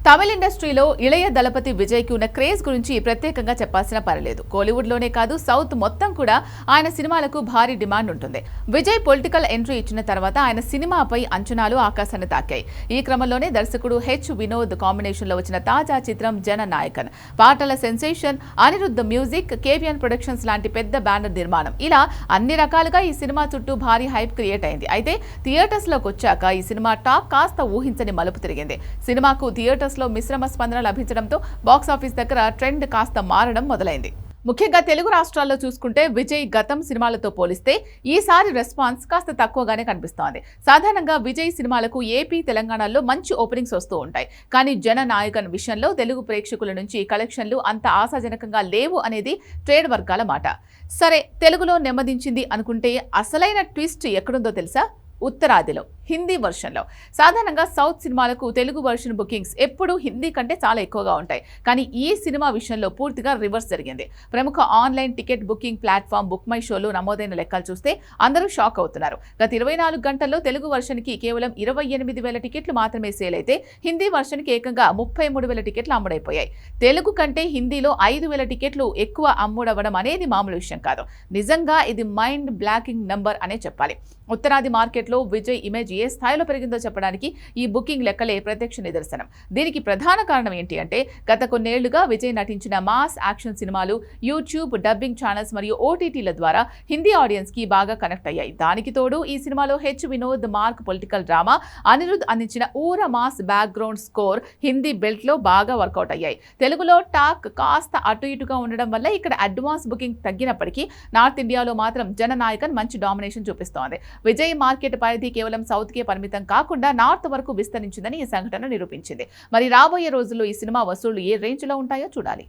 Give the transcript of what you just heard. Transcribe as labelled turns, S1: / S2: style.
S1: తమిళ ఇండస్ట్రీలో ఇళయ దళపతి విజయ్కి ఉన్న క్రేజ్ గురించి ప్రత్యేకంగా చెప్పాల్సిన పనిలేదు. కోలీవుడ్లోనే కాదు సౌత్ మొత్తం కూడా ఆయన సినిమాలకు భారీ డిమాండ్ ఉంటుంది. విజయ్ పొలిటికల్ ఎంట్రీ ఇచ్చిన తర్వాత ఆయన సినిమాపై అంచనాలు ఆకాశాన్ని తాకాయి. ఈ క్రమంలోనే దర్శకుడు వినోద్ కాంబినేషన్లో వచ్చిన తాజా చిత్రం జననాయకన్, పాటల sensation, Anirudh music, KVN productions లాంటి పెద్ద బ్యానర్ నిర్మాణం, ఇలా అన్ని రకాలుగా ఈ సినిమా చుట్టూ భారీ హైప్ క్రియేట్ అయింది. అయితే థియేటర్స్లోకి వచ్చాక ఈ సినిమా టాక్ కాస్త ఊహించని మలుపు తిరిగింది. సినిమాకు థియేటర్స్ లో మిశ్రమ స్పందన లభించడంతో బాక్సాఫీస్ దగ్గర ట్రెండ్ కాస్త మారడం మొదలైంది. ముఖ్యంగా తెలుగు రాష్ట్రాల్లో చూసుకుంటే విజయ్ గతం సినిమాలతో పోలిస్తే ఈసారి రెస్పాన్స్ కాస్త తక్కువగానే కనిపిస్తోంది. సాధారణంగా విజయ్ సినిమాలకు ఏపీ, తెలంగాణలో మంచి ఓపెనింగ్స్ వస్తూ ఉంటాయి. కానీ జననాయకన్ విషయంలో తెలుగు ప్రేక్షకుల నుంచి కలెక్షన్లు అంత ఆశాజనకంగా లేవు అనేది ట్రేడ్ వర్గాల మాట. సరే, తెలుగులో నెమ్మదించింది అనుకుంటే అసలైన ట్విస్ట్ ఎక్కడుందో తెలుసా? ఉత్తరాదిలో, హిందీ వర్షన్లో. సాధారణంగా సౌత్ సినిమాలకు తెలుగు వర్షన్ బుకింగ్స్ ఎప్పుడూ హిందీ కంటే చాలా ఎక్కువగా ఉంటాయి. కానీ ఈ సినిమా విషయంలో పూర్తిగా రివర్స్ జరిగింది. ప్రముఖ online ticket booking platform book my షోలో నమోదైన లెక్కలు చూస్తే అందరూ షాక్ అవుతున్నారు. గత 24 గంటల్లో తెలుగు వర్షన్కి కేవలం 28,000 టికెట్లు మాత్రమే సేల్ అయితే హిందీ వర్షన్కి ఏకంగా 33,000 టికెట్లు అమ్ముడైపోయాయి. తెలుగు కంటే హిందీలో 5,000 టికెట్లు ఎక్కువ అమ్ముడవడం అనేది మామూలు విషయం కాదు. నిజంగా ఇది మైండ్ బ్లాకింగ్ నంబర్ అనే చెప్పాలి. ఉత్తరాది మార్కెట్లో విజయ్ ఇమేజ్ ఏ స్థాయిలో పెరిగిందో చెప్పడానికి ఈ బుకింగ్ లెక్కలే ప్రత్యక్ష నిదర్శనం. దీనికి ప్రధాన కారణం ఏంటి అంటే, గత కొన్నేళ్లుగా విజయ్ నటించిన మాస్ యాక్షన్ సినిమాలు యూట్యూబ్, డబ్బింగ్ ఛానల్స్ మరియు ఓటీటీల ద్వారా హిందీ ఆడియన్స్ కి బాగా కనెక్ట్ అయ్యాయి. దానికి తోడు ఈ సినిమాలో Vinod mark political drama, Anirudh అందించిన ఊర mass background score Hindi belt లో బాగా వర్కౌట్ అయ్యాయి. తెలుగులో టాక్ కాస్త అటు ఇటుగా ఉండడం వల్ల ఇక్కడ అడ్వాన్స్ బుకింగ్ తగ్గినప్పటికీ నార్త్ ఇండియాలో మాత్రం జననాయకన్ మంచి డామినేషన్ చూపిస్తోంది. విజయ్ మార్కెట్ పరిధి కేవలం సౌత్ కే పరిమితం కాకుండా నార్త్ వరకు విస్తరించిందని ఈ సంఘటన నిరూపించింది. మరి రాబోయే రోజుల్లో ఈ సినిమా వసూళ్లు ఏ రేంజ్ లో ఉంటాయో చూడాలి.